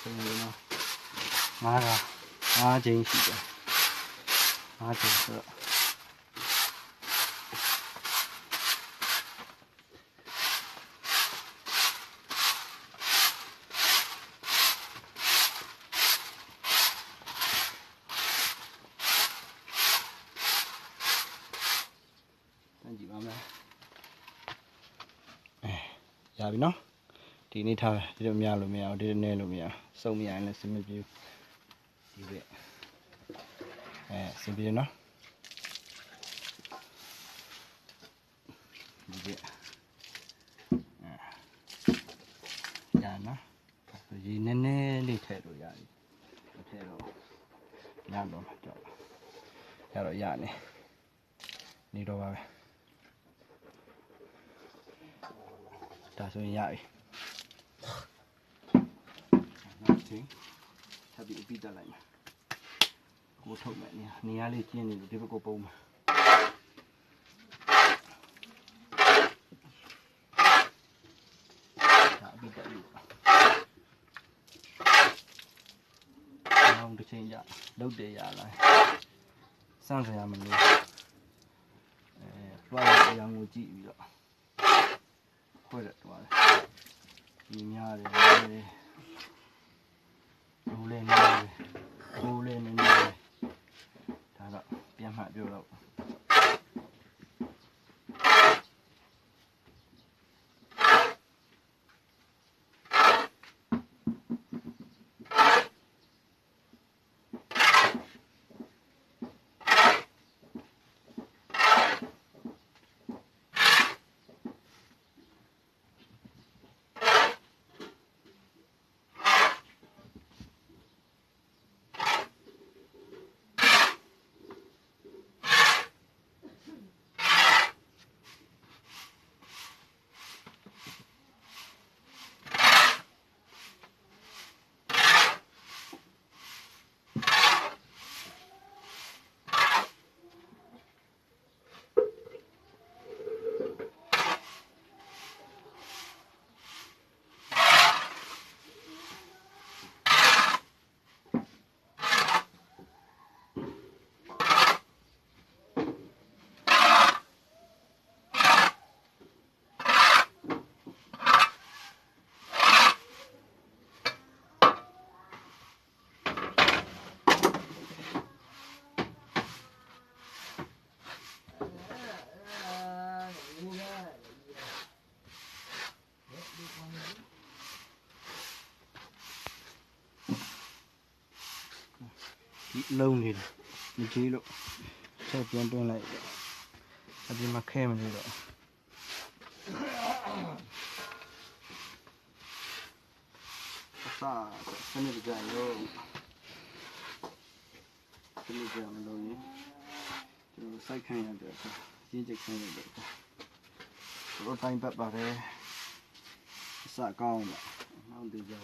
ဆိုရင်တော့၅ချိန်ရှိတယ်၅ချိန်ဆိုတော့ကြည့်ပါမယ်ရပြီနော်ဒီနေ့ထားဒီလိုများလို့မရအောင်ဒီနေ့လို့မရအောင်စုံမရရင်လည်းစင်မပြေဒီဘက်စင်ပြေနော်ဒီဘက်ရနော်ရေနည်းနည်းလေးထည့်လို့ရပြီမထည့်တော့ရတော့မှာကြောက်ရတော့ရနေတော့ပါပဲဒါဆိုရင်ရပြီနောက်ချင်းထပ်ပြီးအပြီးတက်လိုက်မယ်ကိုထုတ်မယ်နေရာလေးကျင်းနေလို့ဒီဘက်ကိုပုံးမယ်ဒါအပြီးတက်လို့နောက်တစ်ချိန်ရလုတ်တယ်ရလားစမ်းစရာမလိုတွားရအရာကိုကြည့်ပြီးတော့ခွဲရတော့ဒီများတယ်လူလေးနေတယ်လူလေးနေတယ်ဒါတော့ပြန်မှပြောတော့လုံးနေတယ်မကြည့်လို့ဆက်ပြန်တွန်းလိုက်အပြင်မှာခဲမနေတော့အစားစနစ်ကြရောစနစ်ကြမလို့ရင်ကျွန်တော်စိုက်ခိုင်းရတဲ့အခါရင်းချက်ခိုင်းရတဲ့အခါတော့တိုင်းပတ်ပါတယ်အစားကောင်းတယ်နောက်ဒီကြ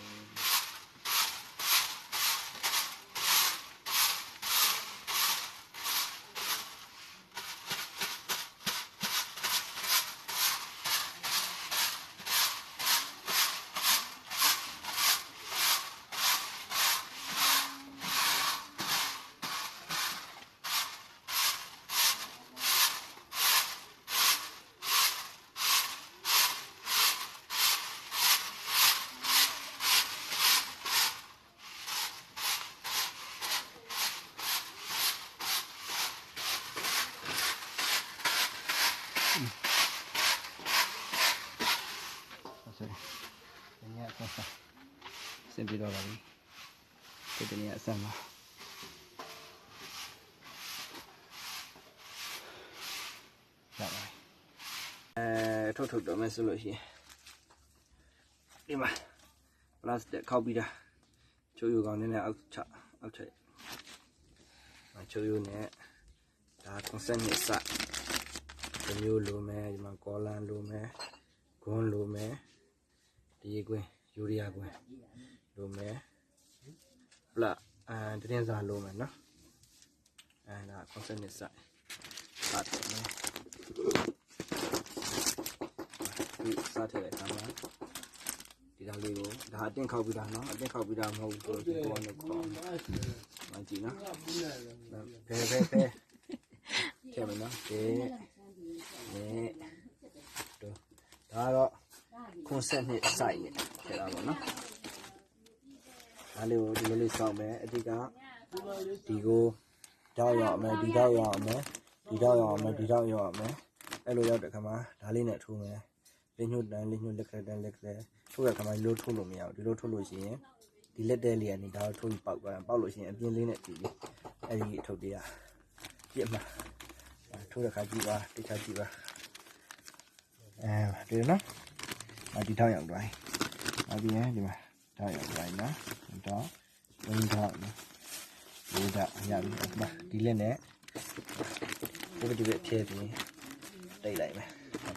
စင်ပြတော့ပါပြီဒီတနေ့အဆမ်းပါရပါထုတ်တော့မယ်ဆိုလို့ရှိရင်ဒီမှာ plastic ခောက်ပြီးတာချိုးယူကောင်နည်းနည်းအောက်ချက်ချိုးယူနဲ့ဒါကွန်ဆက်နဲ့စဒီမျိုးလိုမယ်ဒီမှာကောလန်လိုမယ်ဂွန်းလိုမယ်ဒီကွင်းယူရီးယားကွင်းလိုမယ်ပလတင်းစားလိုမယ်နော်ဒါကွန်ဆက်နဲ့စတ်တယ်နော်ဒီစတဲ့အခါမှာဒီ ဒါလေးကိုဒါအတင်းခောက်ပြီးတာနော်အတင်းခောက်ပြီးတာမဟုတ်ဘူးဆိုတော့ဘောနဲ့ခေါ်မကြည့်နော်ဖဲထည့်မယ်နော်ဒီနဲ့ဒါတော့ခွန်ဆက်နှစ်စိုက်နေထည့်တာပေါ့နော်ဒါလေးကိုဒီလိုလေးစောင့်မယ်အတိကဒီကိုတောက်ရအောင်မယ်ဒီတောက်ရအောင်မယ်ဒီတောက်ရအောင်မယ်ဒီတောက်ရအောင်မယ်အဲ့လိုရောက်တဲ့ခါမှာဒါလေးနဲ့ထိုးမယ်လက်ညှိုးတန်းလက်ညှိုးလက်ကလေးတန်းလက်ကလေးထိုးတဲ့ခါမှာဒီလိုထိုးလို့မရဘူးဒီလိုထိုးလို့ရှိရင်ဒီလက်တဲလေးကနေဒါထိုးပြီးပေါက်သွားတယ်ပေါက်လို့ရှိရင်အပြင်းလေးနဲ့တီးပြီးအဲ့ဒီအထုပ်တွေကပြစ်မှာထိုးတဲ့ခါကြည့်ပါတိကျကြည့်ပါဒီနော်ဒီထောက်ရောက်သွားပြီပြီးရင်ဒီမှာထောက်ရောက်သွားပြီနော်တော့ဝင်တော့ဒီကရပြီဒီလက်နဲ့ဒီဘက်ဖြဲပြီးတိတ်လိုက်မယ်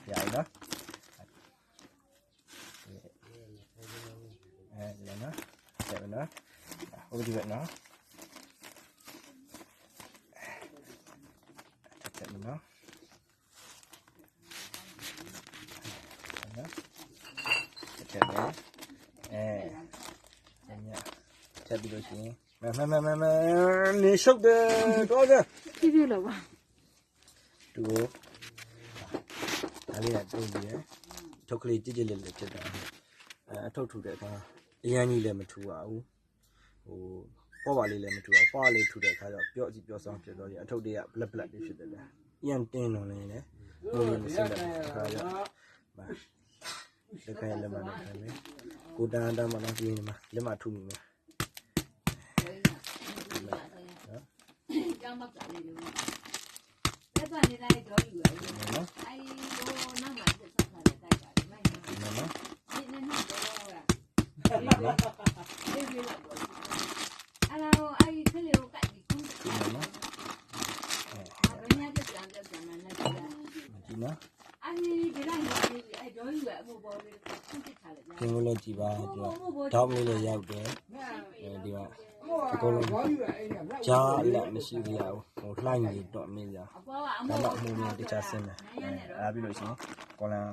ပြရည်နော်ဒီနော်ဆက်မယ်နော်ဟိုဒီဘက်နော်ဆက်မယ်နော်ချက်မယ်ချက်ပြီးလို့ရှိရင်မနေရှုပ်တယ်တော့ကြပြလို့ပါတူကိုဒါလေးကတုံးပြီးရထုတ်ကလေးကြစ်လေးလေးဖြစ်တာအထုတ်ထူတဲ့အခါအရန်ကြီးလည်းမထူပါဘူးပေါ့ပါလေးလည်းမထူအောင်ဖွာလေးထူတဲ့အခါကျတော့ပြော့ဆောင်ဖြစ်တော့အထုတ်တွေကဘလက်လေးဖြစ်တယ်အရန်တင်းတော့လည်းလေဘိုးလေးမစက်တဲ့အခါကျလက်ခံလက်မနဲ့ခံမယ်ကိုတန်းတန်းမလားပြင်းနေမှာလက်မထုမိမယ်ကျောင်းမကလေးလို့လက်ပါနေလိုက်တော့ယူရတယ်နော်အဲ့ဟိုနောက်မှဆက်ဆက်ထားတဲ့တိုက်ပါတယ်မိုင်းနော်ဒီနေ့တော့ဒီလိုအဲ့တော့အဲ့ခလေးကိုကတ်ပြီးကုန်းတယ်နော်ဘယ်ညတဲ့ကြံတဲ့ကြံနေလဲဒီနော်အဲ့ဒီလိုက်ပါလေအဲ့တော့ယူရအမှုပေါ်လေးကုန်းတစ်ထားလိုက်ကင်းလို့လည်းကြည်ပါဒီတော့ဒေါက်လေးလည်းရောက်တယ်ဒီကဒီကုန်းလုံးကြားအလက်မရှိသေးဘူးဟိုလှိုင်းနေတော့မင်းကြဒါမှအမှုလေးတခြားဆင်းတယ်အားပြီးလို့ရှိရင်ကောလန်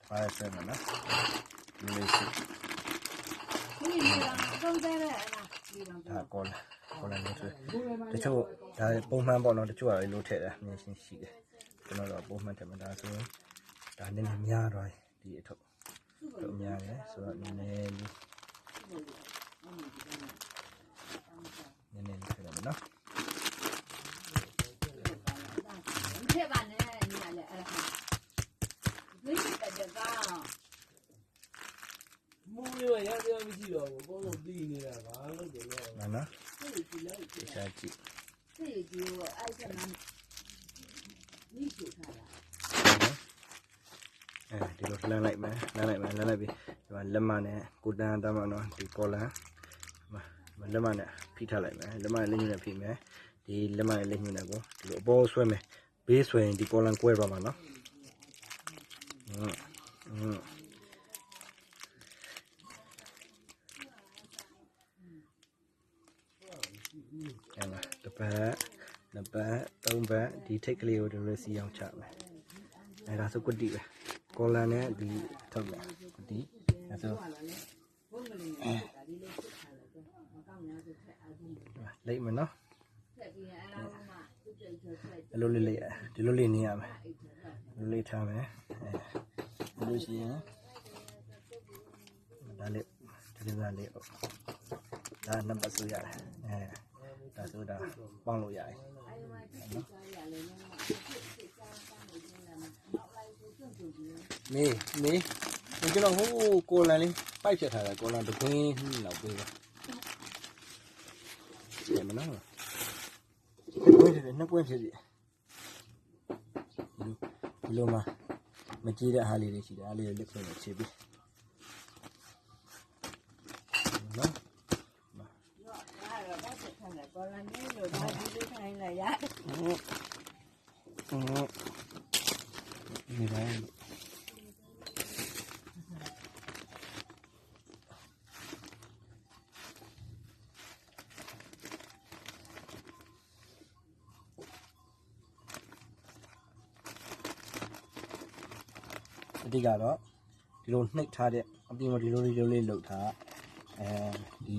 ဖားဆွဲမယ်နော်ဒီလေးရှိဒါကောလန်လေးဆွဲတချို့ဒါပုံမှန်ပေါ့နော်တချို့ကလည်းလို့ထည့်တယ်မြင်ရှင်းရှိတယ်ကျွန်တော်တော့ပုံမှန်ထည့်မှာဒါဆိုရင်ဒါနည်းနည်းများတော့ဒီအထုပ်တော့များတယ်ဆိုတော့နည်းနည်းလေးထည့်ရမယ်နော်ထည့်ပါနဲ့ညီမလည်းအဲ့ဒါဒီတက်ကောင်မူရရရမရှိတော့ဘူးဘောလုံးတီးနေတာဘာလို့လဲနော်ဒီစားကြည့်စိတ်ကြီးကိုအဲ့ဒါမှမိချူထားတာဒီလိုလှမ်းလိုက်မယ်ပြီးဒီမှာလက်မနဲ့ကိုတန်းတမ်းမနော်ဒီကောလန်လက်မနဲ့ဖိထားလိုက်မယ်လက်မနဲ့လက်ညှိုးနဲ့ဖိမယ်ဒီလက်မနဲ့လက်ညှိုးနဲ့ကိုဒီလိုအပေါ်ဆွဲမယ်ဘေးဆွဲရင်ဒီကောလန်ကွဲသွားမှာနော်အဲ့ဒါတစ်ပတ်နှစ်ပတ်သုံးပတ်ဒီထိတ်ကလေးကိုဒီလိုစီအောင်ချမယ်အဲ့ဒါဆိုကွတိပဲကောလန်နဲ့ဒီထုတ်မယ်ကွတိအဲ့ဆိုလိမ့်မယ်နော်ဒီလိုလေးဒီလိုလေးနေရမယ်ဒီလိုလေးထားမယ်ဒီလိုရှိရင်ဒါလေးဒီလိုလေးဒါနံပါတ်ဆိုရတယ်ဒါဆိုတာပေါင်းလို့ရတယ်နော်နေကျွန်တော်ဟိုကိုလန်လေးပိုက်ဖြတ်ထားတာကိုလန်တကွင်းလောက်ပေးပါကြည့်မနော်နှစ်ပွင့်ဖြစ်စီဒီလိုမှမကြည့်တဲ့အားလေးတွေရှိတယ်အားလေးတွေလက်ခွင့်နဲ့ခြေပြီးနော်ကောလန်လေးလို့ဒါဒီလေးထိုင်လိုက်ရဒီတိုင်းအတိကတော့ဒီလိုနှိပ်ထားတဲ့ အပြင်မှာဒီလိုလေးလှုပ်ထားဒီ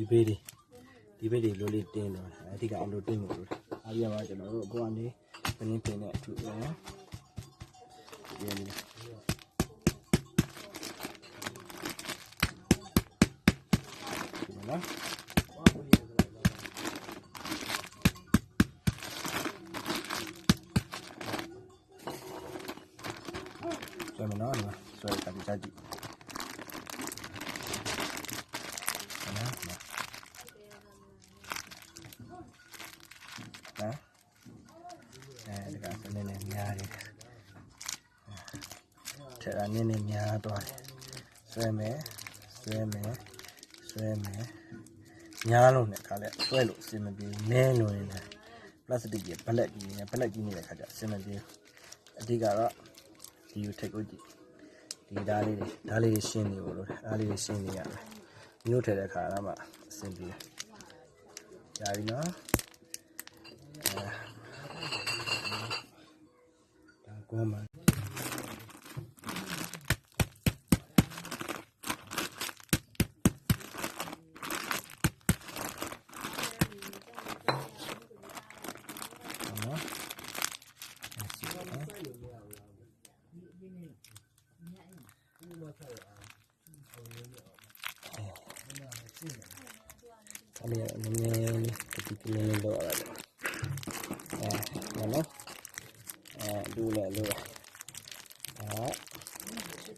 ဘေးတွေလိုလေးတင်းတော့အဓိကအလိုတင်းလို့လို့အားရပါကျွန်တော်တို့အပေါ်ကနေပင်းပင်းနဲ့အထူးပဲဒီလိုနော်ဆွဲမနော်ဆွဲတာဒီကြည့်ဒါကနည်းနည်းများတယ်ထက်နည်းနည်းများသွားတယ်ဆွဲမယ်များလို့နဲ့ခါလဲဆွဲလို့အစင်မပြေနဲလို့နေတယ်ပလတ်စတစ်ရဲ့ဘလက်ကြီးနေတဲ့ခါကျအစင်မပြေအဓိကတော့ဒီကိုထည့်ကိုကြည့်ဒီဓာတ်လေးတွေရှင်းနေလို့အားလေးတွေရှင်းနေရတယ်မျိုးထည့်တဲ့ခါတော့မှအဆင်ပြေကြာပြီနော်ဒါကောမှာအဲ့ဒီနည်းနည်းဒီကလေးတော့ရတယ်နော်ဒူလဲလို့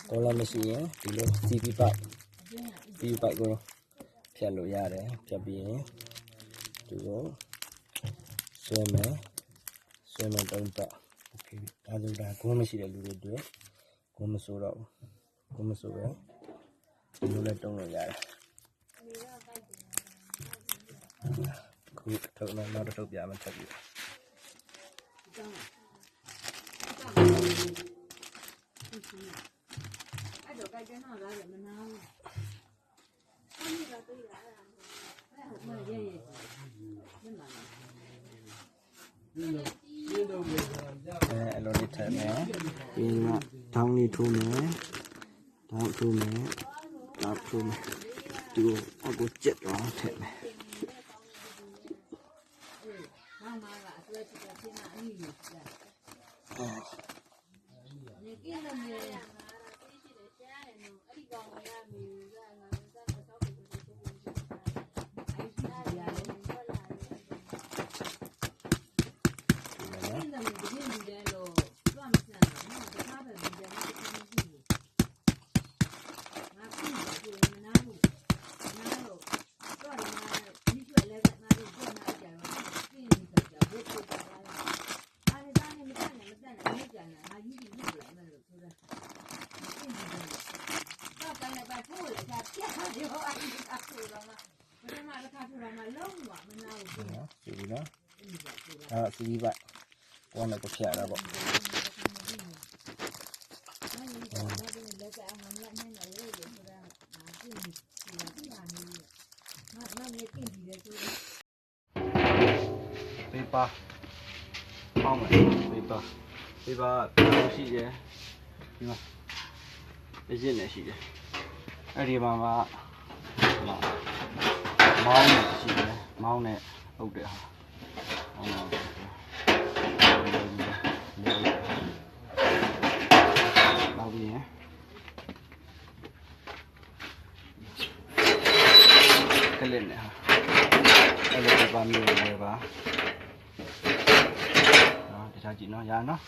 ကောလာမရှိရင်ဒီလို CP pipe ကိုဖြတ်လို့ရတယ်ဖြတ်ပြီးရင်ဒီကိုဆွဲမယ်တုံးပတ်โอเคဒါဆိုဒါဂုံးမရှိတဲ့လူတွေတွေ့ဂုံးမစိုးတော့ဘူးဂုံးမစိုးပဲဒီလိုလဲတုံးလို့ရတယ်ခုထုတ်နောက်တစ်ထုတ်ပြမှထပ်ပြီးအဲ့တော့ကြိုက်တဲ့နောက်လာတယ်မနာဘူးအဲ့ဒီတော့တွေ့ရတာအဲ့ဟိုမှာရဲညမလားအဲ့လိုလေးထည့်မယ်ပြီးတော့ဒေါင်းလေးထိုးမယ်ဒီကိုအကူကျက်တော့ထည့်မယ်妈妈啦，说这个天哪，你有事？你给了没？စီးပိုက်ကောနဲ့ကိုဖြတ်ရတာပေါ့ပေပါဟောင်းမယ်ပေပါရှိတယ်ဒီမှာအရင်နဲ့ရှိတယ်အဲ့ဒီမှာမောင်းနဲ့ရှိတယ်မောင်းနဲ့အုပ်တယ်ဟာနောက်ပြီးရင်ကလစ်နဲ့ဟာအဲ့လိုပါမျိုးတွေပါတခြားကြည့်နော်ရနော်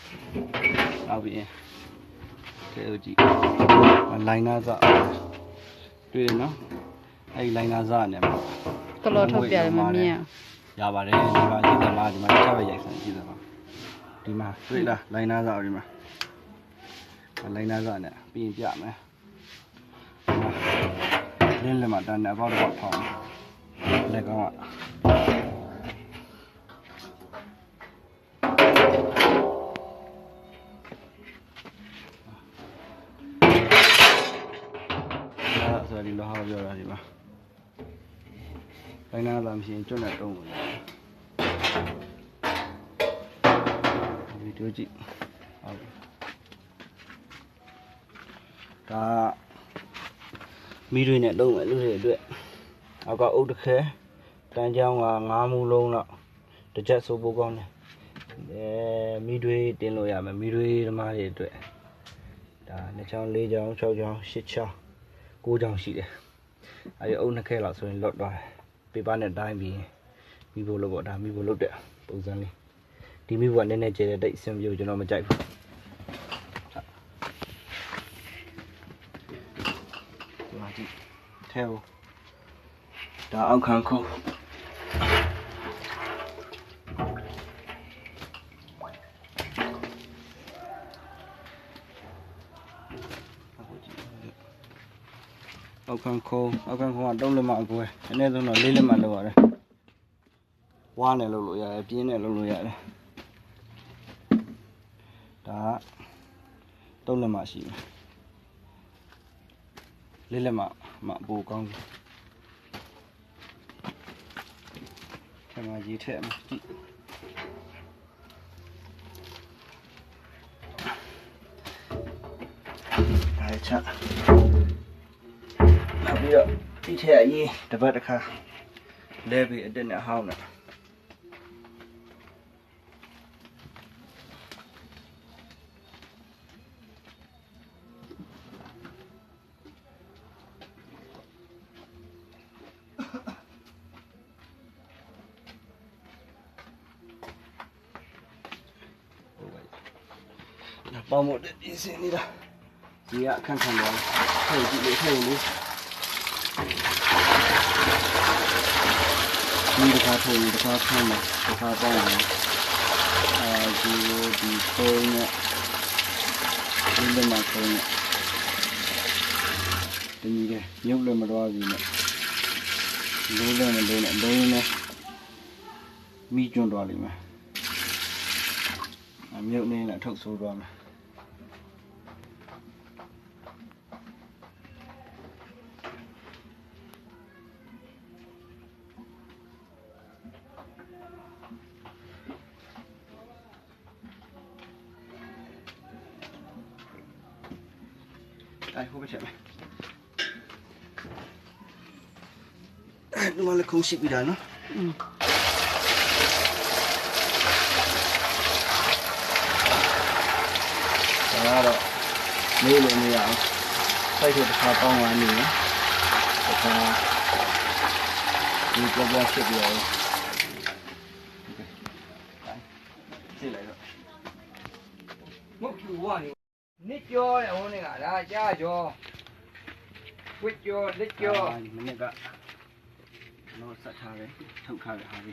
နောက်ပြီးရင်ကဲကြည့်လိုင်းနာစတွေ့တယ်နော်အဲ့ဒီလိုင်းနာစနဲ့ကလောထုတ်ပြတယ်မမြင်ရပါတယ်ဒီမှာကြည့်တယ်လားဒီမှာတခြားပဲရိုက်ဆန်ကြည့်တယ်ပါဒီမှာတွေ့လားလိုင်းနာစဒီမှာလိုင်းနာစနဲ့ပြီးရင်ပြမယ်လင်းလက်မှာတန်းတယ်ဘောက်တော့ထောင်းလက်ကောင်းကဆိုဒီလိုဟာပြောတာဒီမှာလိုင်းနာလာမရှိရင်ကျွတ်နဲ့တုံးလို့ဗီဒီယိုကြည့်ဟုတ်ဒါ မိတွေနဲ့လုံးမယ်လူတွေအတွက်အောက်ကအုတ်တခဲတန်းချောင်းက9မူလုံးတော့တစ်ချက်ဆိုပိုးကောင်းတယ်မိတွေတင်လို့ရမယ်မိတွေဓမ္မတွေအတွက်ဒါ2ချောင်း4ချောင်း6ချောင်း8ချောင်း9ချောင်းရှိတယ်အဲဒီအုတ်နှစ်ခဲလောက်ဆိုရင်လွတ်သွားတယ်ပေပါနဲ့တိုင်းပြီးမိဖို့လို့ပေါ့ဒါမိဖို့လုပ်တဲ့ပုံစံလေးဒီမိဖို့ကနည်းနည်းကျတဲ့တိတ်အဆင်ပြေကျွန်တော်မကြိုက်ဘူးဒီမှာကြည့်ထဲဖို့ဒါအောက်ခံခုံးအောက်ခံခုံးက3လက်မအကွဲအနည်းဆုံးတော့4လက်မလောက်ရတယ်ဝါးနဲ့လုပ်လို့ရတယ်ပြင်းနဲ့လုပ်လို့ရတယ်ဒါ3လက်မရှိဘူး4လက်မပိုကောင်းပြီထမကြီးထက်မှာကြည့်ဒါချက်နောက်ပြီးတော့ဒီထက်အရင်တစ်ပတ်တစ်ခါလဲပြီးအတက်နဲ့ဟောင်းတယ်ပေါင်းမို့ပြင်ဆင်နေတာဒီကခန့်ခန့်တော့ထိုးကြည့်လို့ထိုးလို့ဒီတစ်ခါထိုးတစ်ခါခန့်မှာတစ်ခါပေါင်းတယ်ဒီပုံနဲ့ဒီလက်မှာပုံနဲ့ဒီနည်းနဲ့မြုပ်လည်းမတော်ဘူးနဲ့လိုးလည်းမလိုးနဲ့လုံးနဲ့မိကျွန်းသွားလိမ့်မယ်မြုပ်နေနဲ့ထုတ်ဆိုးသွားမယ်哎，后边前面。哎，你妈的空气比咱呢？đó rồi mấy lượng nhiều đây thì thà to ngoài nhiều thà đi qua qua xịt rồi xịt lại rồi mất chủ quá đi nít cho này hôm nay cả đã cha cho quýt cho nít cho mình cả nó sạch thà đấy thâu khá đấy đi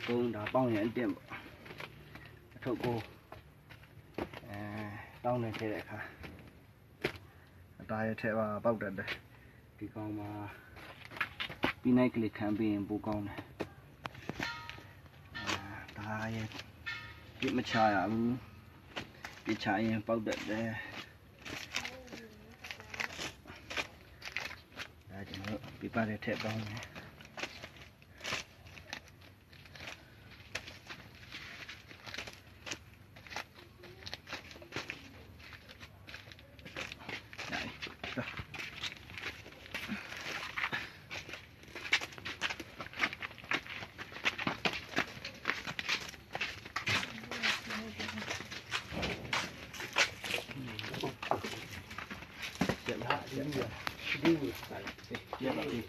cô đã bao nhiêu tiền thâu cô đau này thế đấy khá tay thế và bao đợt đây thì con mà pin này click campaign bố con này tay bị mất chai à bị chai bao đợt đây đây thì nó bị ba để thế bao này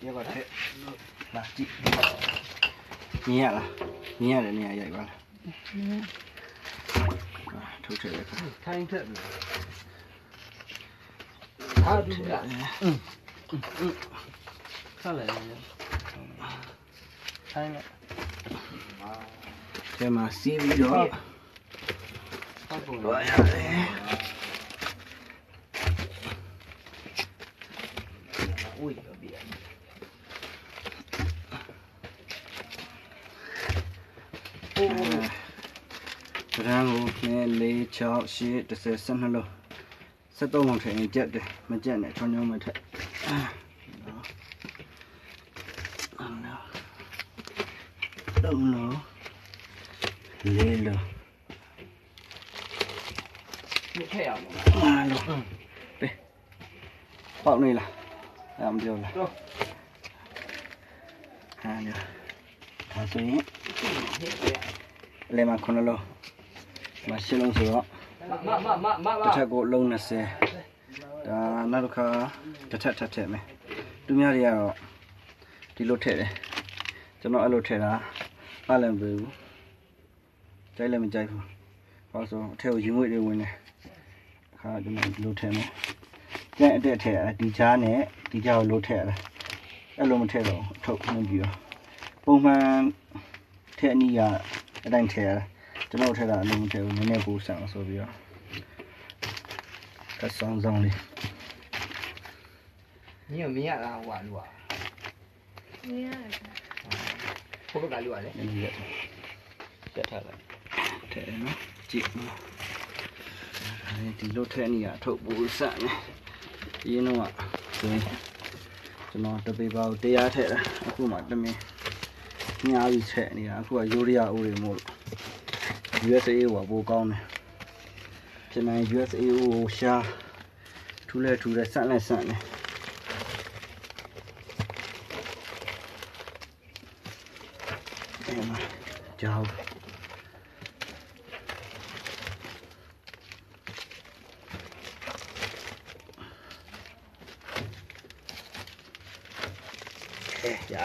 tiếp vào thế là chị nhẹ là nhẹ để nhẹ vậy con thôi chơi đấy thanh thật đúng rồi sao lại thanh thế mà xí đi đó rồi ui ở biển rang nghe lấy cháo xí để sẽ sẵn hello sẽ tôi một thể chết đây mà chết này cho nhau mà thể đông nó lên rồi một thẻ luôn đây bọc này là အဲ့မပြောလားဟာညဒါဆိုရင်အလဲမှာ9လုံးမရှင်းလုံးဆိုတော့တစ်ထပ်ကိုလုံး20ဒါနောက်တစ်ခါတစ်ထပ်ထပ်ထည့်မယ်သူများတွေကတော့ဒီလိုထည့်တယ်ကျွန်တော်အဲ့လိုထည့်တာအားလည်းမပေးဘူးကြိုက်လည်းမကြိုက်ဘူးဘာလို့ဆိုအထက်ကိုရင်ငွေ့တွေဝင်တယ်အခါကျွန်တော်ဒီလိုထည့်မယ်ကျန်အတက်ထည့်ရတယ်ဒီကြားနဲ့ဒီကြားကိုလိုထည့်ရတယ်အဲ့လိုမထည့်တော့ထုတ်နှင်းပြီးတော့ပုံမှန်ထည့်အနည်းကအတိုင်းထည့်ရတယ်ကျွန်တော်ထည့်တာအလုံးမထည့်ဘူးနည်းနည်းပိုဆန်အောင်ဆိုပြီးတော့ကဆောင်းဆောင်လေး 你有没有啊？我录啊，没有。我不敢录啊嘞。 နည်းနည်းရက်ထားလိုက်ထည့်နော်ကြည့်နော်ဒီလိုထည့်နေရထုတ်ပိုးဆန်နေရင်းတော့ဆိုရင်ကျွန်တော်တပေပါကိုတရားထည့်တာအခုမှတမင်ညားပြီးထည့်နေတာအခုကယူရီးယားအိုးတွေမို့လို့ USA ဟိုပိုကောင်းတယ်ကျွန်တော် USA ဟိုရှာထူလဲဆန့်လဲဆန့်နေကြောက်ရ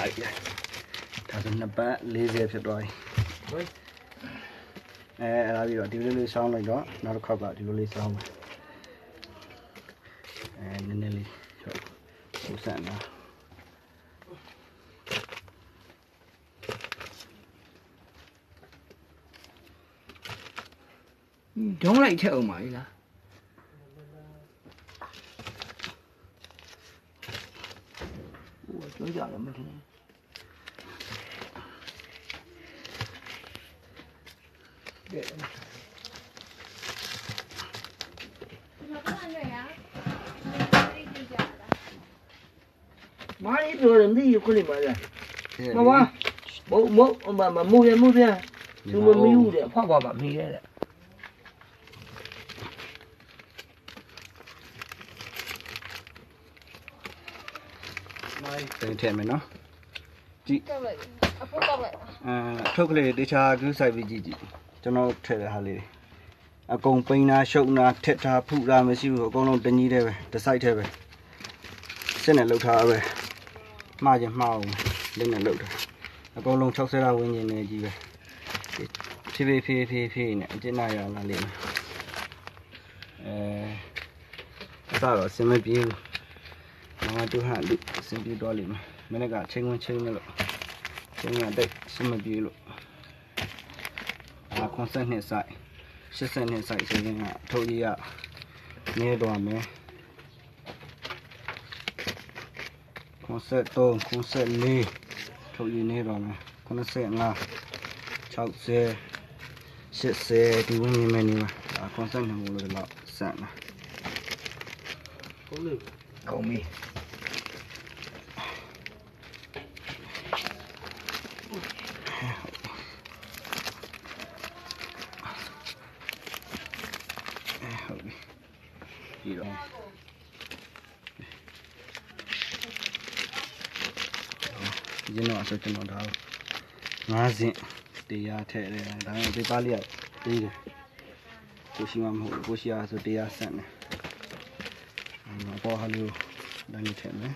ဒါဆိုနှစ်ပတ်40ဖြစ်သွားပြီအဲ့ဒါပြီးတော့ဒီလိုလေးဆောင်းလိုက်တော့နောက်တစ်ခေါက်ကဒီလိုလေးဆောင်းမယ်နည်းနည်းလေးဟုတ်ပူဆန်တာ don't like tell me啦。我嘴角了没听？对。妈，你做人的有可能嘛的？妈妈，木边，就没有的，怕爸爸没来了。 တင်ထည့်မယ်နော်ကြည့် တောက်လိုက်အဖို့တောက်လိုက် ထုတ်ကလေးတခြားကူးဆိုင်ပြီးကြည့်ကျွန်တော်ထည့်တဲ့ဟာလေးအကုန်ပိန်တာရှုပ်တာထက်တာဖုတာမရှိဘူးအကုန်လုံးတညီးတည်းပဲတစ်ဆိုင်တည်းပဲစစ်နဲ့လှုပ်ထားပဲမှားရင်မှားအောင်လက်နဲ့လှုပ်တာအကုန်လုံး60ရာဝင်းကျင်နေကြီးပဲဖြည်းနဲ့အကျဉ်းနာရလာလိမ့်မယ်အစတော့အစမပြေဘူး မမတို့ဟာလူအစင်ပြေတော့လိမ့်မယ်မနေ့ကချင်းဝင်ချင်းနဲ့လို့ချင်းရတဲ့အစမပြေလို့52စိုက်82စိုက်ဆိုရင်အထုတ်ကြီးကနေတော့မယ်53 54ထုတ်ကြီးနေတော့မယ်55 60 80ဒီဝင်နေမယ်နေမှာ52မို့လို့တော့စမ်းတာ ကောင်းပြီ ဟုတ်ပြီပြီးတော့ဒီတော့ဆိုကျွန်တော်ဒါ9စင်တရားထည့်တယ်ဒါပေမဲ့ဒီပါးလေးကပြီးတယ်ကိုရှိမှမဟုတ်ဘူးကိုရှိရဆိုတရားဆန့်တယ်ပေါ်ဟာလေးဒါလေးထည့်မယ်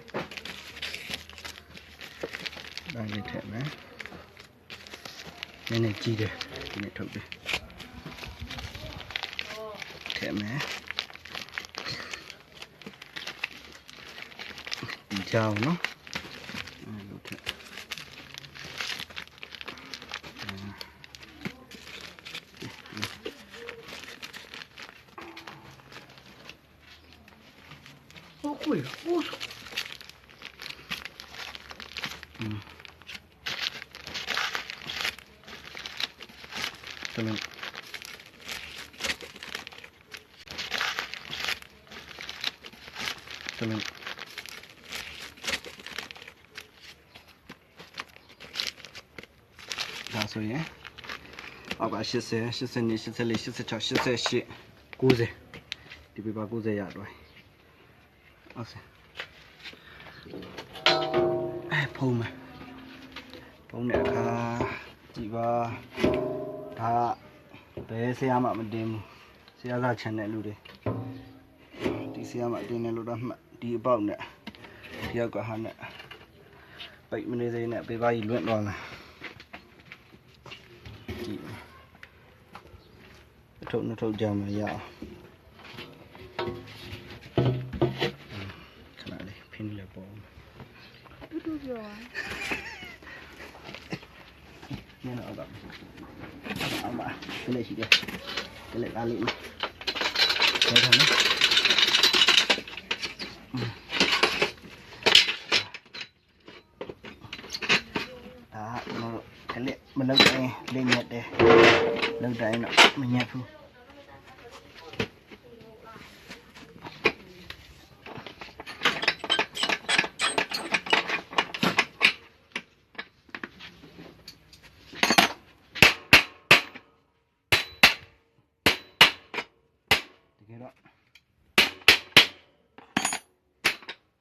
ဒါလေးထည့်မယ်နည်းနည်းကြီးတယ်ဒီနေ့ထုတ်တယ်ထည့်မယ်ဒီကြောင်နော်လို့ထည့် 好贵啊！我操！这边，这边，ဒါဆိုရင်အောက်က80 82 84 86 88 90ဒီပြပါ90ရတော့ဟုတ်စ ဖုံးမယ်ဖုံးတဲ့အခါကြည့်ပါဒါဘယ်ဆရာမှမတင်ဘူးဆရာသားချန်တဲ့လူတွေဒီဆရာမှတင်တယ်လို့တော့မှတ်ဒီအပေါက်နဲ့ဒီရောက်ကဟာနဲ့ပိတ်မနေစေနဲ့ပေးပါကြီးလွင့်သွားမယ်ကြည့်အထုပ်နှစ်ထုပ်ကြမှာရအောင်ခဏလေးဖင်းလေးပေါ်တူတူပြောညနေအောင်ကအမဒီလေးရှိတယ်ဒီလေးအားလေးနော်ဆက်ထားနော်ခလက်မလောက်တိုင်းလေးညက်တယ်လောက်တိုင်းတော့မညက်ဘူးတကယ်တော့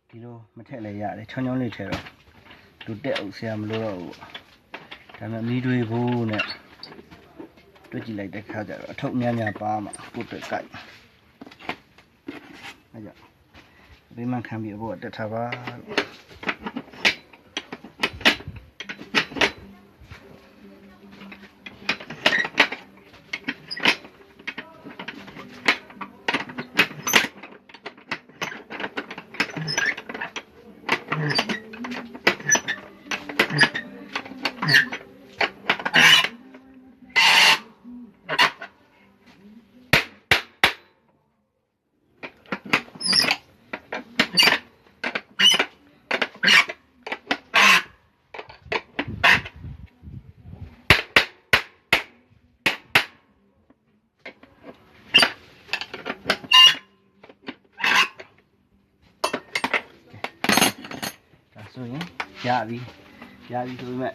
ဒီလိုမထက်လည်းရတယ်ချောင်းချောင်းလေးထည့်တော့လူတက်အောင်ဆရာမလို့တော့ဘူးဒါပေမဲ့မီးတွေဘူးနဲ့တွေ့ကြည့်လိုက်တဲ့ခါကျတော့အထုပ်များများပါမှာပုတ်တက်ကြိုက်အဲကြောင့်ဘေးမှခံပြီးအဖို့တက်ထားပါဆိုရင်ရပြီဆိုပေမဲ့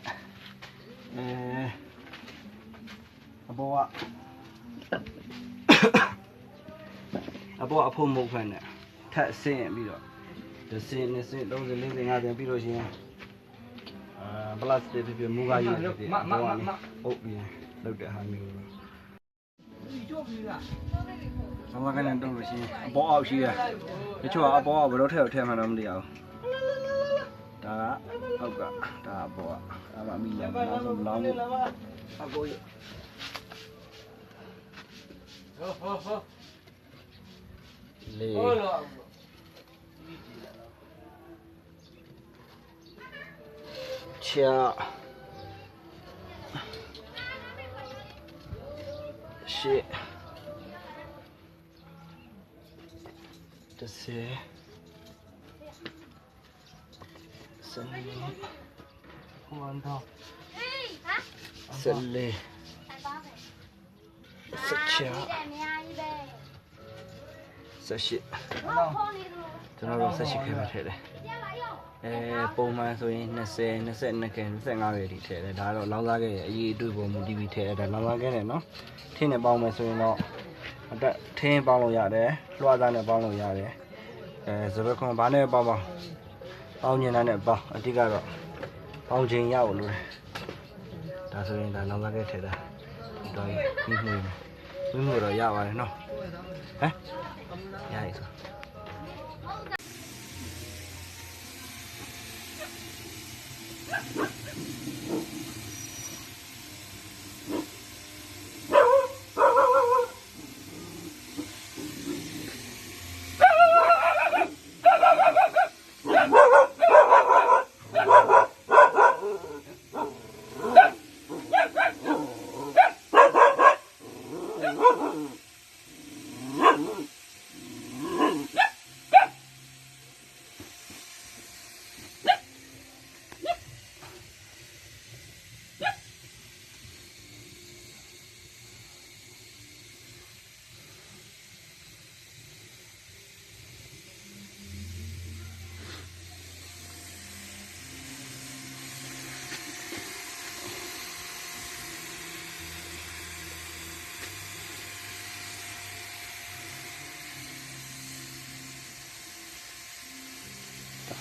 အပေါ်အဖို့မဟုတ်ဖ ೇನೆ ထပ်ဆင်းပြီးတော့ဒီဆင်း20 30 40 50ပြီးလို့ရှိရင်ပလတ်စတစ်ပြမူကယူပြီးဟုတ်ပြီလောက်တဲ့ဟာမျိုးဆောင်းကနေတော့လို့ရှိရင်အပေါ်အောက်ရှိရတချို့ကအပေါ်ကဘယ်တော့ထည့်မှန်းတော့မသိအောင်ဒါကအောက်ကဒါအပေါ်ကဒါမှအမိလည်းနောက်ဆုံးလောင်းလို့အပေါ်ရလေချာရှစ်တစ်ဆယ်စနေဝန်တော့စလေစချာဆက်ရှိကျွန်တော်တို့ဆက်ရှိခဲ့မှထည့်တယ်ပုံမှန်ဆိုရင်20 22ခဲ25ခဲထိထည့်တယ်ဒါတော့လောင်းစားခဲရဲ့အရေးအတွေ့ပုံမူတည်ပြီးထည့်တယ်ဒါလောင်းစားခဲနဲ့နော်ထင်းနဲ့ပေါင်းမယ်ဆိုရင်တော့အတက်ထင်းပေါင်းလို့ရတယ်လွှတ်သားနဲ့ပေါင်းလို့ရတယ်စပယ်ခွန်ဘာနဲ့ပေါင်းညင်တာနဲ့ပေါင်းအတိကတော့ပေါင်းချိန်ရအောင်လို့ဒါဆိုရင်ဒါလောင်းစားခဲထည့်တာတော့ပြီးမှုတော့ရပါတယ်နော်ဟမ်ရပြီဆို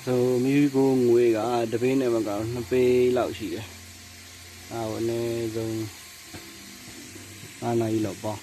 ဆိုမိကိုငွေကတပိနဲ့မကောင်2ပိလောက်ရှိတယ်အဲ့ဟိုအနည်းဆုံး9နာရီလောက်ပေါ့